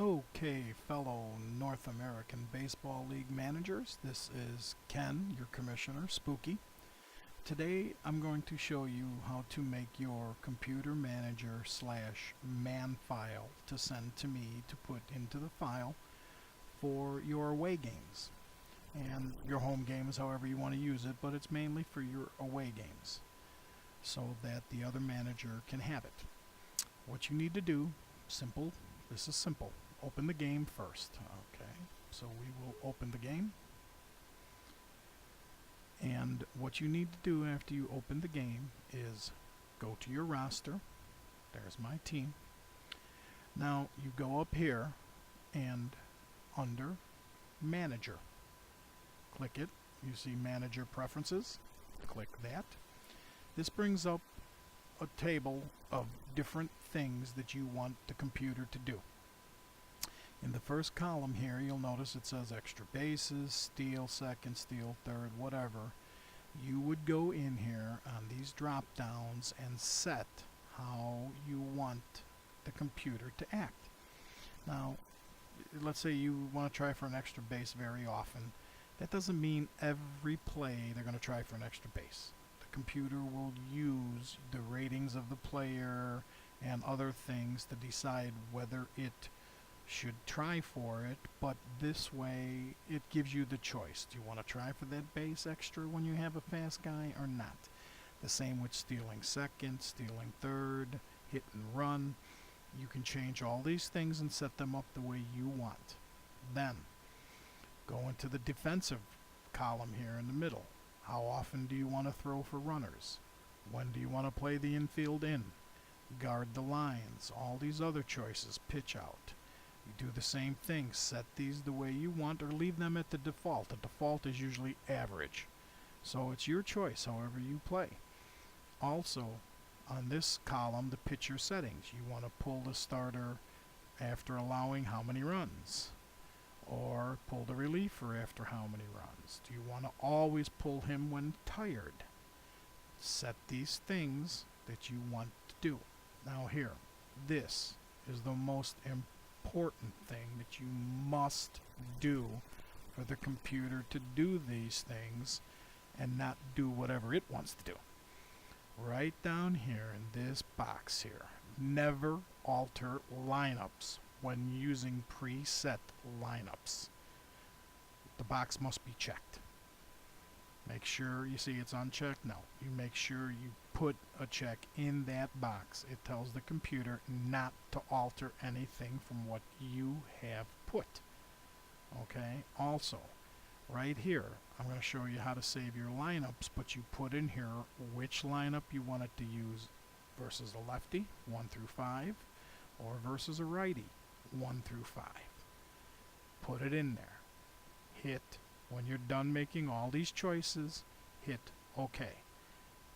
Okay, fellow North American Baseball League managers, this is Ken, your commissioner, Spooky. Today I'm going to show you how to make your computer manager slash man file to send to me to put into the file for your away games and your home games, however you want to use it, but it's mainly for your away games so that the other manager can have it. What you need to do, simple, this is simple. Open the game first. Okay, so we will open the game. And what you need to do after you open the game is go to your roster. There's my team. Now you go up here and under Manager, click it. You see Manager Preferences. Click that. This brings up a table of different things that you want the computer to do. In the first column here, you'll notice it says extra bases, steal second, steal third, whatever. You would go in here on these drop downs and set how you want the computer to act. Now, let's say you want to try for an extra base very often. That doesn't mean every play they're going to try for an extra base. The computer will use the ratings of the player and other things to decide whether it should try for it, but this way it gives you the choice. Do you want to try for that base extra when you have a fast guy or not? The same with stealing second, stealing third, hit and run. You can change all these things and set them up the way you want. Then go into the defensive column here in the middle. How often do you want to throw for runners? When do you want to play the infield in? Guard the lines, all these other choices, pitch out. You do the same thing, set these the way you want or leave them at the default. The default is usually average. So it's your choice however you play. Also, on this column, the pitcher settings. You want to pull the starter after allowing how many runs? Or pull the reliever after how many runs? Do you want to always pull him when tired? Set these things that you want to do. Now here, this is the most important thing that you must do for the computer to do these things and not do whatever it wants to do. Right down here in this box here, never alter lineups when using preset lineups. The box must be checked. Make sure you see it's unchecked. No, you make sure you put a check in that box. It tells the computer not to alter anything from what you have put. Okay, also right here I'm going to show you how to save your lineups, but you put in here which lineup you want it to use versus a lefty 1 through 5 or versus a righty 1 through 5. Put it in there. Hit, when you're done making all these choices, hit OK.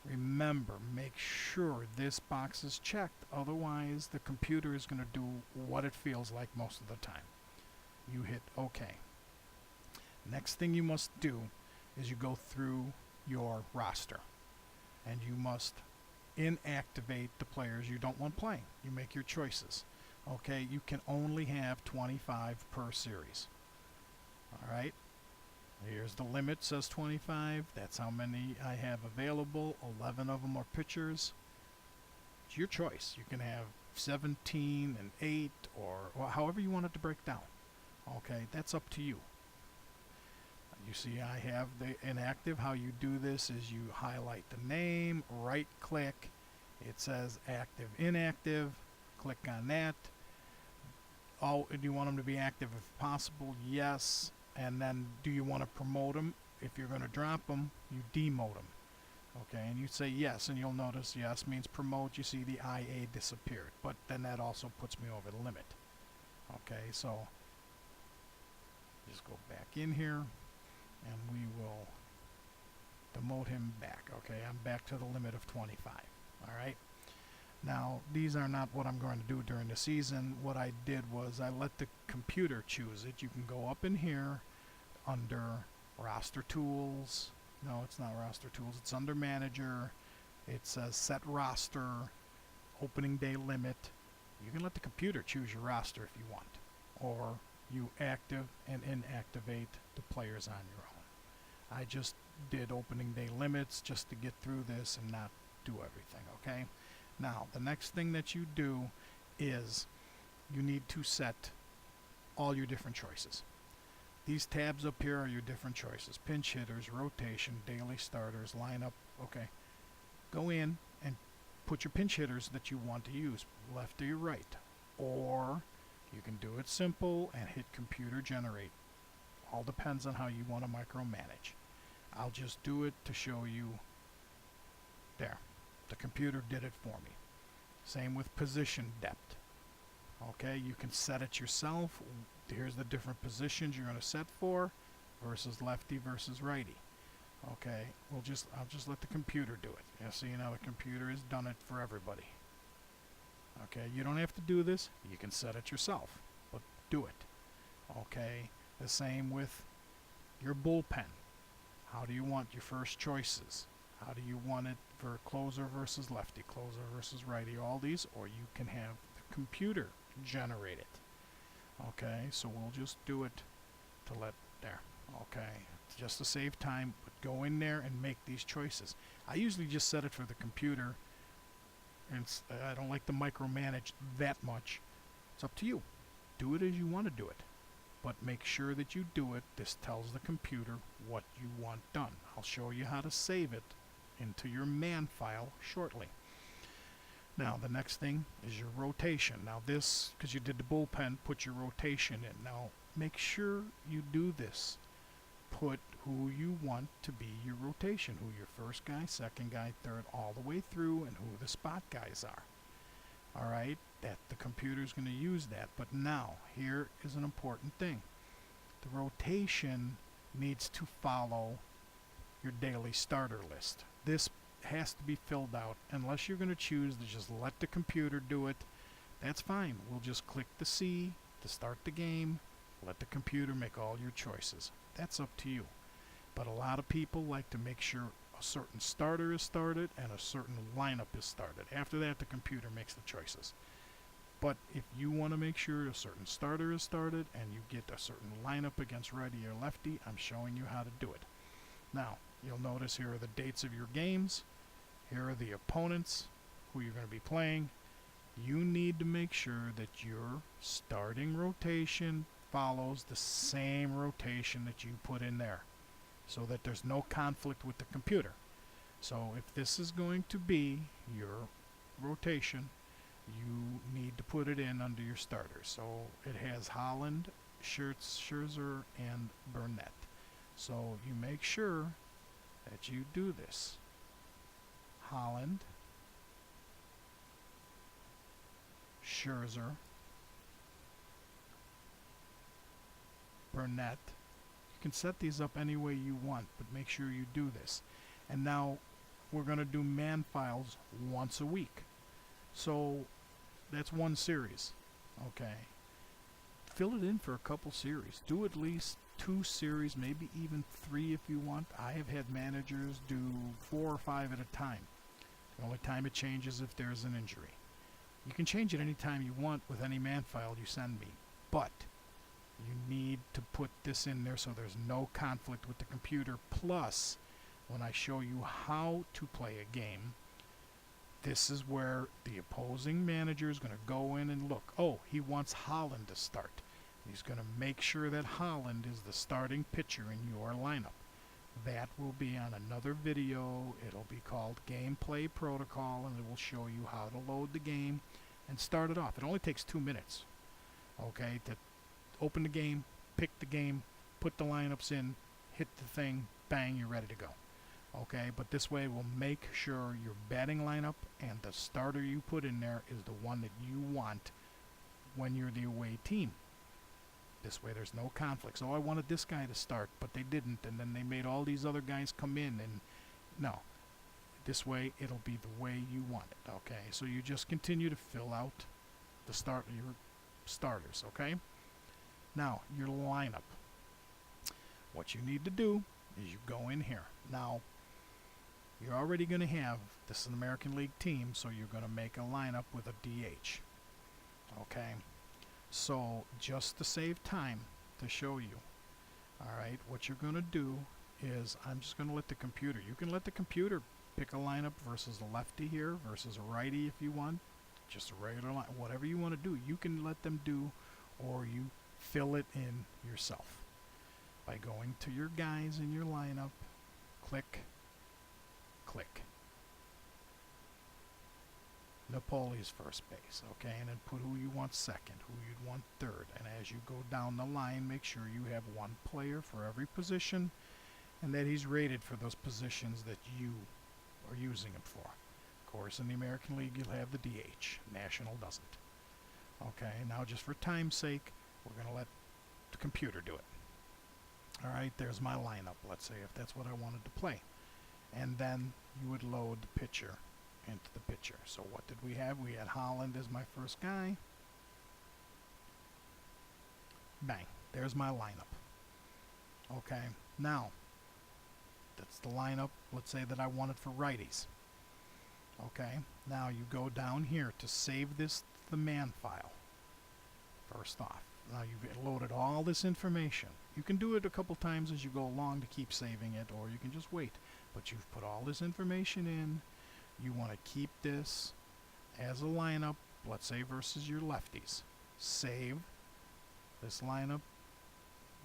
Remember, make sure this box is checked, otherwise the computer is going to do what it feels like most of the time. You hit OK. Next thing you must do is you go through your roster and you must inactivate the players you don't want playing. You make your choices. Okay, you can only have 25 per series. Alright, here's the limit, says 25. That's how many I have available. 11 of them are pitchers. It's your choice. You can have 17 and 8 or however you want it to break down. Okay, that's up to you. You see I have the inactive. How you do this is you highlight the name, right click, it says active, inactive, click on that. Oh, do you want them to be active if possible? Yes. And then do you want to promote them? If you're going to drop them, you demote them. Okay, and you say yes, and you'll notice yes means promote. You see the IA disappeared, but then that also puts me over the limit. Okay, so just go back in here and we will demote him back. Okay, I'm back to the limit of 25. Alright, now these are not what I'm going to do during the season. What I did was I let the computer choose it. You can go up in here under roster tools. No, it's not roster tools, it's under manager. It says set roster, opening day limit. You can let the computer choose your roster if you want. or you active and inactivate the players on your own. I just did opening day limits just to get through this and not do everything, okay? Now, the next thing that you do is you need to set all your different choices. These tabs up here are your different choices. Pinch hitters, rotation, daily starters, lineup, okay? Go in and put your pinch hitters that you want to use, left or right. Or you can do it simple and hit computer generate. All depends on how you want to micromanage. I'll just do it to show you. There. The computer did it for me. Same with position depth. Okay, you can set it yourself. Here's the different positions you're going to set for versus lefty versus righty. Okay, I'll just let the computer do it. Yeah, see, now the computer has done it for everybody. Okay, you don't have to do this. You can set it yourself, but do it. Okay, the same with your bullpen. How do you want your first choices? How do you want it for closer versus lefty, closer versus righty, all these, or you can have the computer generate it. Okay, so we'll just do it to let there. Okay, just to save time, but go in there and make these choices. I usually just set it for the computer, and I don't like to micromanage that much. It's up to you. Do it as you want to do it, but make sure that you do it. This tells the computer what you want done. I'll show you how to save it into your man file shortly. Now the next thing is your rotation. Now this, because you did the bullpen, put your rotation in. Now make sure you do this. Put who you want to be your rotation, who your first guy, second guy, third, all the way through, and who the spot guys are. Alright, that the computer's going to use that. But now, here is an important thing. The rotation needs to follow your daily starter list. This has to be filled out. Unless you're going to choose to just let the computer do it, that's fine. We'll just click the C to start the game. Let the computer make all your choices. That's up to you. But a lot of people like to make sure a certain starter is started and a certain lineup is started. After that, the computer makes the choices. But if you want to make sure a certain starter is started and you get a certain lineup against righty or lefty, I'm showing you how to do it. Now, you'll notice here are the dates of your games. Here are the opponents, who you're going to be playing. You need to make sure that your starting rotation follows the same rotation that you put in there, so that there's no conflict with the computer. So if this is going to be your rotation, you need to put it in under your starters. So it has Holland, Scherzer, and Burnett. So you make sure that you do this. Holland, Scherzer, Burnett. You can set these up any way you want, but make sure you do this. And now we're going to do man files once a week. So that's one series. Okay. Fill it in for a couple series. Do at least 2 series, maybe even 3 if you want. I have had managers do 4 or 5 at a time. The only time it changes if there's an injury. You can change it any time you want with any man file you send me, but you need to put this in there so there's no conflict with the computer. Plus, when I show you how to play a game, this is where the opposing manager is going to go in and look. Oh, he wants Holland to start. He's going to make sure that Holland is the starting pitcher in your lineup. That will be on another video. It'll be called Gameplay Protocol, and it will show you how to load the game and start it off. It only takes 2 minutes, okay, to open the game, pick the game, put the lineups in, hit the thing, bang, you're ready to go. Okay, but this way we'll make sure your batting lineup and the starter you put in there is the one that you want when you're the away team. This way there's no conflicts. Oh, I wanted this guy to start, but they didn't, and then they made all these other guys come in, and no. This way it'll be the way you want it. Okay, so you just continue to fill out your starters, okay? Now, your lineup. What you need to do is you go in here. Now, you're already going to have, this is an American League team, so you're going to make a lineup with a DH. Okay? So just to save time to show you, alright, what you're going to do is I'm just going to let the computer, you can let the computer pick a lineup versus a lefty here versus a righty if you want, just a regular line, whatever you want to do, you can let them do, or you fill it in yourself by going to your guys in your lineup, click, click. Napoli's first base, okay, and then put who you want second, who you'd want third, and as you go down the line, make sure you have one player for every position, and that he's rated for those positions that you are using him for. Of course, in the American League, you'll have the DH. National doesn't. Okay, now just for time's sake, we're going to let the computer do it. Alright, there's my lineup, let's say, if that's what I wanted to play. And then you would load the pitcher into the pitcher. So what did we have? We had Holland as my first guy. Bang. There's my lineup. Okay, now, that's the lineup, let's say, that I wanted for righties. Okay, now you go down here to save this to the man file. First off, now you've loaded all this information. You can do it a couple times as you go along to keep saving it, or you can just wait. But you've put all this information in. You want to keep this as a lineup, let's say versus your lefties. Save this lineup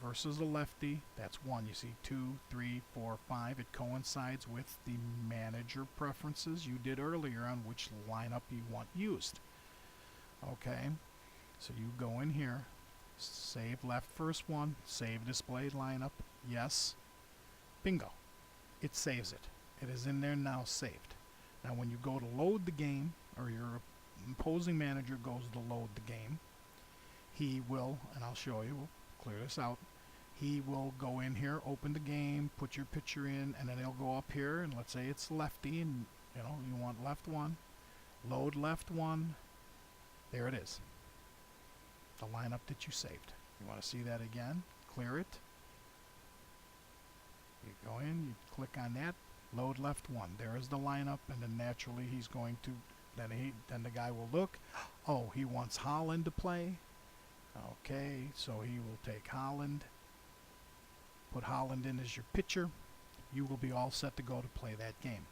versus a lefty. That's 1. You see 2, 3, 4, 5. It coincides with the manager preferences you did earlier on which lineup you want used. Okay, so you go in here, save left first one, save displayed lineup, yes, bingo, it saves it. It is in there now, saved. Now when you go to load the game, or your opposing manager goes to load the game, he will, and I'll show you, we'll clear this out, he will go in here, open the game, put your pitcher in, and then he'll go up here, and let's say it's lefty, and you want left one, load left one, there it is. The lineup that you saved. You want to see that again? Clear it. You go in, you click on that, load left one. There is the lineup, and then naturally he's going to, then the guy will look, oh, he wants Holland to play. Okay, so he will take Holland, put Holland in as your pitcher. You will be all set to go to play that game.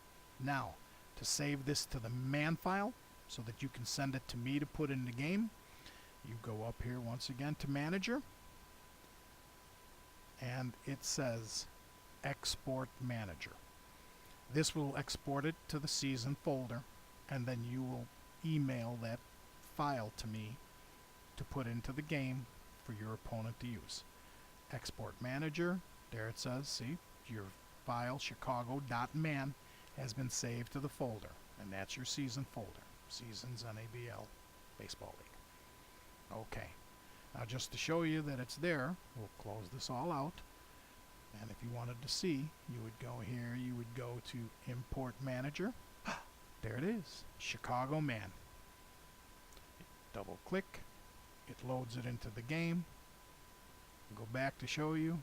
Now, to save this to the man file, so that you can send it to me to put in the game, you go up here once again to manager, and it says export manager. This will export it to the season folder, and then you will email that file to me to put into the game for your opponent to use. Export manager, there it says, see, your file chicago.man has been saved to the folder, and that's your season folder. Seasons NABL Baseball League. Okay, now just to show you that it's there, we'll close this all out, and if you wanted to see, you would go here, you would go to import manager. There it is, Chicago Man. Double click, it loads it into the game. Go back to show you.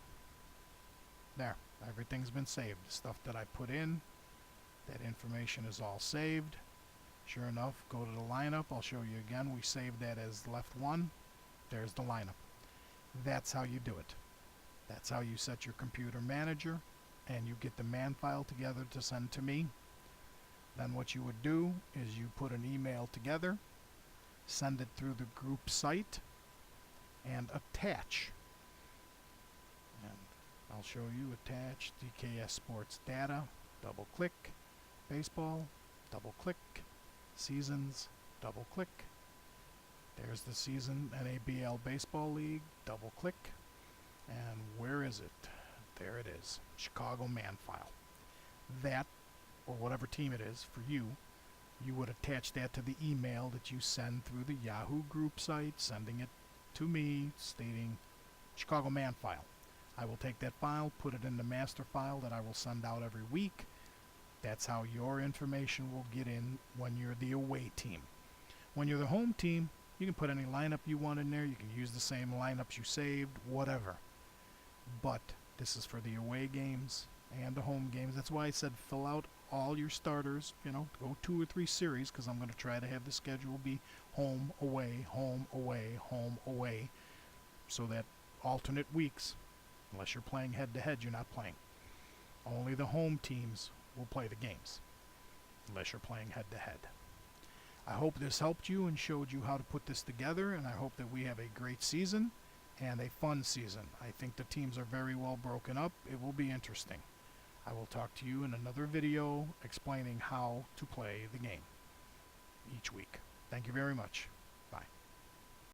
There, everything's been saved. The stuff that I put in, that information is all saved. Sure enough, go to the lineup. I'll show you again. We saved that as left one. There's the lineup. That's how you do it. That's how you set your computer manager, and you get the man file together to send to me. Then what you would do is you put an email together, send it through the group site, and attach. And I'll show you attach DKS Sports Data. Double click, baseball, double click, seasons, double click. There's the season NABL Baseball League, double click, and where is it? There it is, Chicago Man File. That, or whatever team it is for you, you would attach that to the email that you send through the Yahoo group site, sending it to me, stating Chicago Man File. I will take that file, put it in the master file that I will send out every week. That's how your information will get in when you're the away team. When you're the home team, you can put any lineup you want in there. You can use the same lineups you saved, whatever. But this is for the away games and the home games. That's why I said fill out all your starters, go 2 or 3 series, because I'm going to try to have the schedule be home, away, home, away, home, away, so that alternate weeks, unless you're playing head-to-head, you're not playing. Only the home teams will play the games, unless you're playing head-to-head. I hope this helped you and showed you how to put this together, and I hope that we have a great season and a fun season. I think the teams are very well broken up. It will be interesting. I will talk to you in another video explaining how to play the game each week. Thank you very much.